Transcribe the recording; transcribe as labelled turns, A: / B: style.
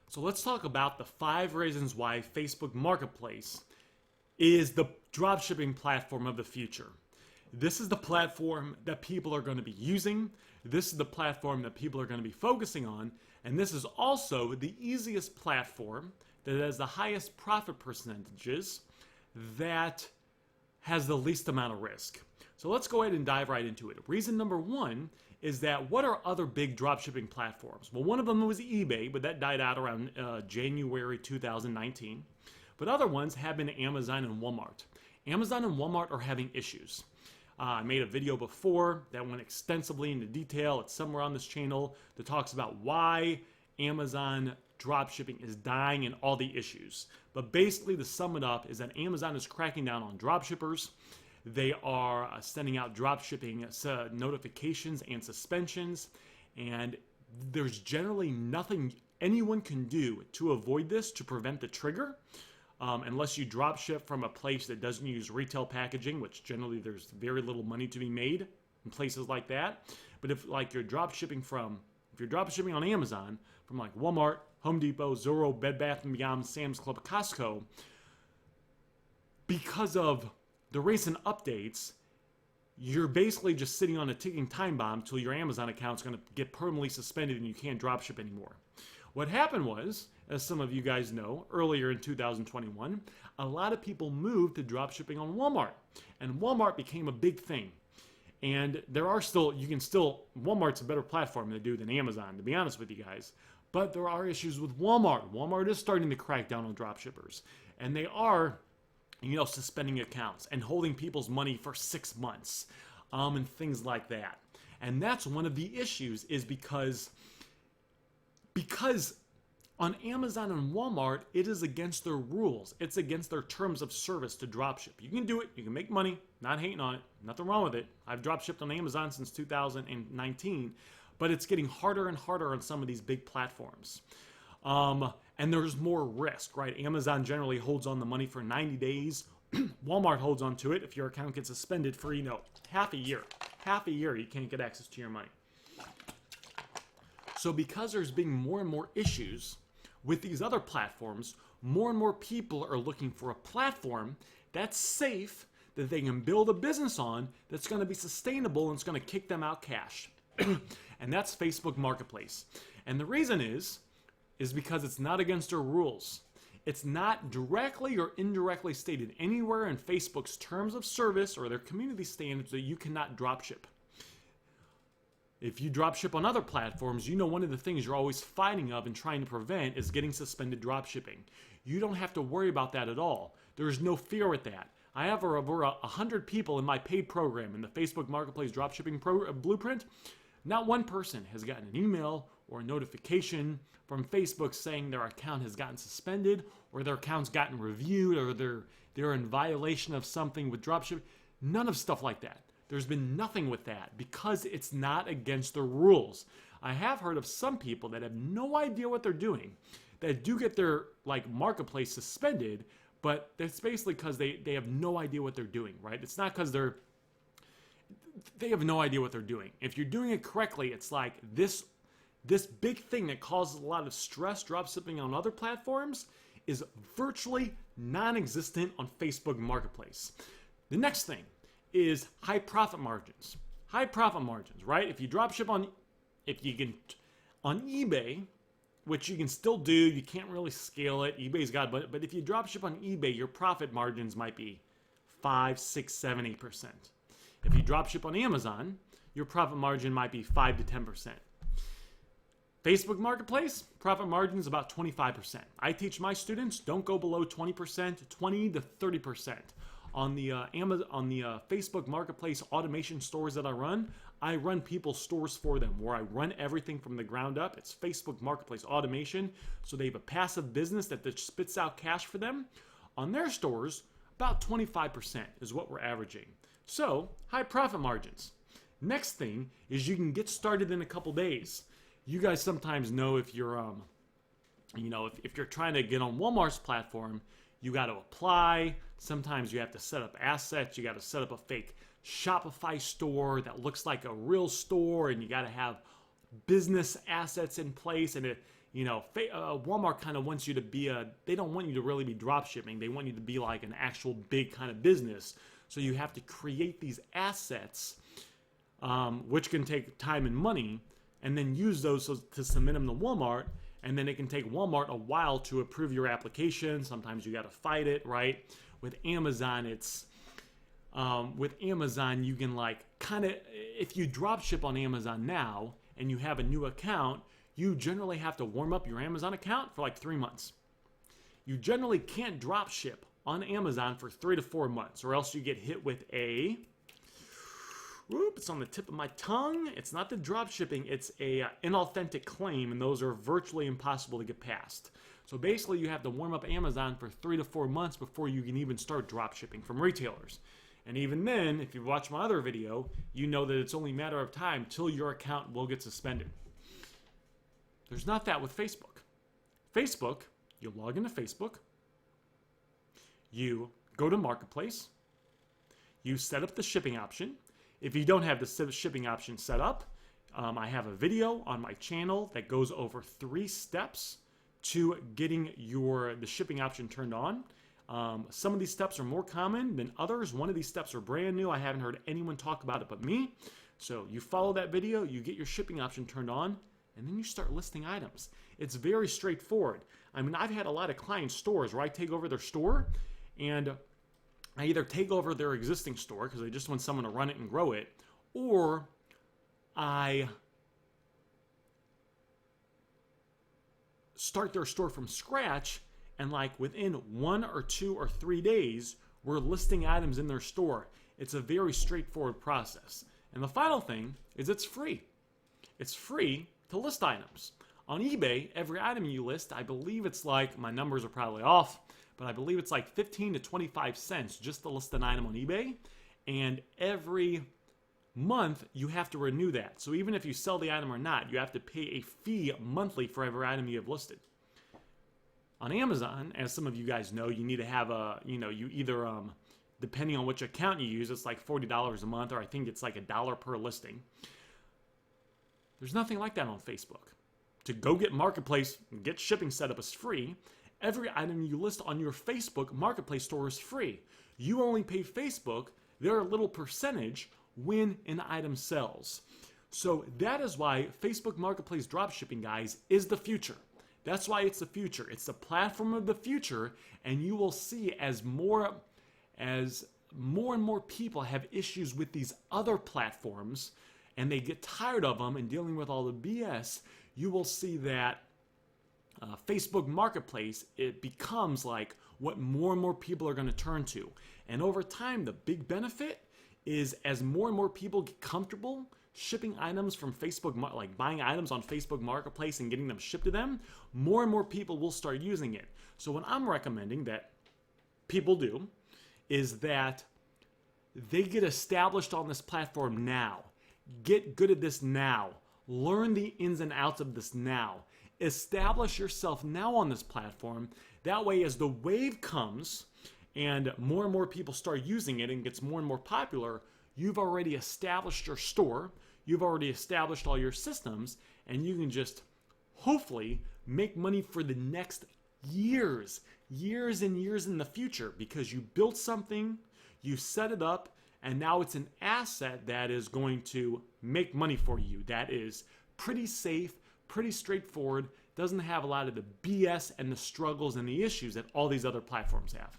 A: So let's talk about the 5 reasons why Facebook Marketplace is the dropshipping platform of the future. This is the platform that people are going to be using. This is the platform that people are going to be focusing on. And this is also the easiest platform that has the highest profit percentages, that has the least amount of risk. So let's go ahead and dive right into it. Reason number 1 is that what are other big dropshipping platforms? Well, one of them was eBay, but that died out around January 2019. But other ones have been Amazon and Walmart. Amazon and Walmart are having issues. I made a video before that went extensively into detail. It's somewhere on this channel that talks about why Amazon dropshipping is dying and all the issues. But basically, to sum it up, is that Amazon is cracking down on dropshippers. They are sending out dropshipping notifications and suspensions, and there's generally nothing anyone can do to avoid this, to prevent the trigger, unless you dropship from a place that doesn't use retail packaging, which generally there's very little money to be made in places like that. But if you're dropshipping on Amazon from like Walmart, Home Depot, Zoro, Bed Bath & Beyond, Sam's Club, Costco, because of the recent updates, you're basically just sitting on a ticking time bomb until your Amazon account's going to get permanently suspended and you can't dropship anymore. What happened was, as some of you guys know, earlier in 2021, a lot of people moved to dropshipping on Walmart, and Walmart became a big thing. And Walmart's a better platform to do than Amazon, to be honest with you guys. But there are issues with Walmart. Walmart is starting to crack down on dropshippers, and they are, suspending accounts and holding people's money for 6 months, and things like that. And that's one of the issues, is because on Amazon and Walmart, it is against their rules. It's against their terms of service to dropship. You can do it. You can make money. Not hating on it. Nothing wrong with it. I've dropshipped on Amazon since 2019, but it's getting harder and harder on some of these big platforms. And there's more risk, right? Amazon generally holds on the money for 90 days. Walmart holds on to it if your account gets suspended for, half a year. Half a year, you can't get access to your money. So because there's being more and more issues with these other platforms, more and more people are looking for a platform that's safe, that they can build a business on, that's going to be sustainable, and it's going to kick them out cash. And that's Facebook Marketplace. And the reason is because it's not against their rules. It's not directly or indirectly stated anywhere in Facebook's terms of service or their community standards that you cannot dropship. If you dropship on other platforms, one of the things you're always fighting of and trying to prevent is getting suspended dropshipping. You don't have to worry about that at all. There's no fear with that. I have over 100 people in my paid program in the Facebook Marketplace Dropshipping Blueprint. Not one person has gotten an email or a notification from Facebook saying their account has gotten suspended, or their account's gotten reviewed, or they're in violation of something with dropshipping. None of stuff like that. There's been nothing with that because it's not against the rules. I have heard of some people that have no idea what they're doing, that do get their marketplace suspended, but that's basically because they have no idea what they're doing, right? It's not because they have no idea what they're doing. If you're doing it correctly, it's like this big thing that causes a lot of stress, dropshipping on other platforms, is virtually non-existent on Facebook Marketplace. The next thing is high profit margins. High profit margins, right? If you dropship on eBay, which you can still do, you can't really scale it. eBay's got, but if you dropship on eBay, your profit margins might be 5, 6, 7, 8%. If you dropship on Amazon, your profit margin might be 5 to 10%. Facebook Marketplace, profit margin is about 25%. I teach my students, don't go below 20%, 20 to 30%. On the Facebook Marketplace automation stores that I run people's stores for them, where I run everything from the ground up. It's Facebook Marketplace automation, so they have a passive business that spits out cash for them. On their stores, about 25% is what we're averaging. So, high profit margins. Next thing is you can get started in a couple days. You guys sometimes know if you're, if you're trying to get on Walmart's platform, you got to apply. Sometimes you have to set up assets. You got to set up a fake Shopify store that looks like a real store, and you got to have business assets in place. And Walmart kind of wants you to be they don't want you to really be drop shipping. They want you to be like an actual big kind of business. So you have to create these assets, which can take time and money, and then use those to submit them to Walmart. And then it can take Walmart a while to approve your application. Sometimes you got to fight it, right? With Amazon, you can if you drop ship on Amazon now and you have a new account, you generally have to warm up your Amazon account for like 3 months. You generally can't drop ship on Amazon for 3 to 4 months, or else you get hit with it's on the tip of my tongue. It's not the drop shipping, it's a inauthentic claim, and those are virtually impossible to get past. So basically you have to warm up Amazon for 3 to 4 months before you can even start drop shipping from retailers. And even then, if you watch my other video, you know that it's only a matter of time till your account will get suspended. There's not that with Facebook. Facebook, you log into Facebook, you go to Marketplace, you set up the shipping option. If you don't have the shipping option set up, I have a video on my channel that goes over 3 steps to getting the shipping option turned on. Some of these steps are more common than others. One of these steps are brand new. I haven't heard anyone talk about it but me. So you follow that video, you get your shipping option turned on, and then you start listing items. It's very straightforward. I mean, I've had a lot of client stores where I take over their store, and I either take over their existing store because they just want someone to run it and grow it, or I start their store from scratch, and within 1 or 2 or 3 days, we're listing items in their store. It's a very straightforward process. And the final thing is it's free. It's free to list items. On eBay, every item you list, I believe it's my numbers are probably off, but I believe it's 15 to 25 cents just to list an item on eBay. And every month, you have to renew that. So even if you sell the item or not, you have to pay a fee monthly for every item you have listed. On Amazon, as some of you guys know, you need to have you either, depending on which account you use, it's $40 a month, or I think it's $1 per listing. There's nothing like that on Facebook. To go get Marketplace and get shipping set up is free. Every item you list on your Facebook Marketplace store is free. You only pay Facebook their little percentage when an item sells. So that is why Facebook Marketplace dropshipping, guys, is the future. That's why it's the future. It's the platform of the future, and you will see as more and more people have issues with these other platforms and they get tired of them and dealing with all the BS, you will see that Facebook Marketplace, it becomes what more and more people are going to turn to. And over time, the big benefit is as more and more people get comfortable shipping items from Facebook, buying items on Facebook Marketplace and getting them shipped to them, more and more people will start using it. So what I'm recommending that people do is that they get established on this platform now. Get good at this now. Learn the ins and outs of this now. Establish yourself now on this platform. That way, as the wave comes and more people start using it and gets more and more popular, you've already established your store, you've already established all your systems, and you can just hopefully make money for the next years and years in the future, because you built something, you set it up, and now it's an asset that is going to make money for you. That is pretty safe, pretty straightforward, doesn't have a lot of the BS and the struggles and the issues that all these other platforms have.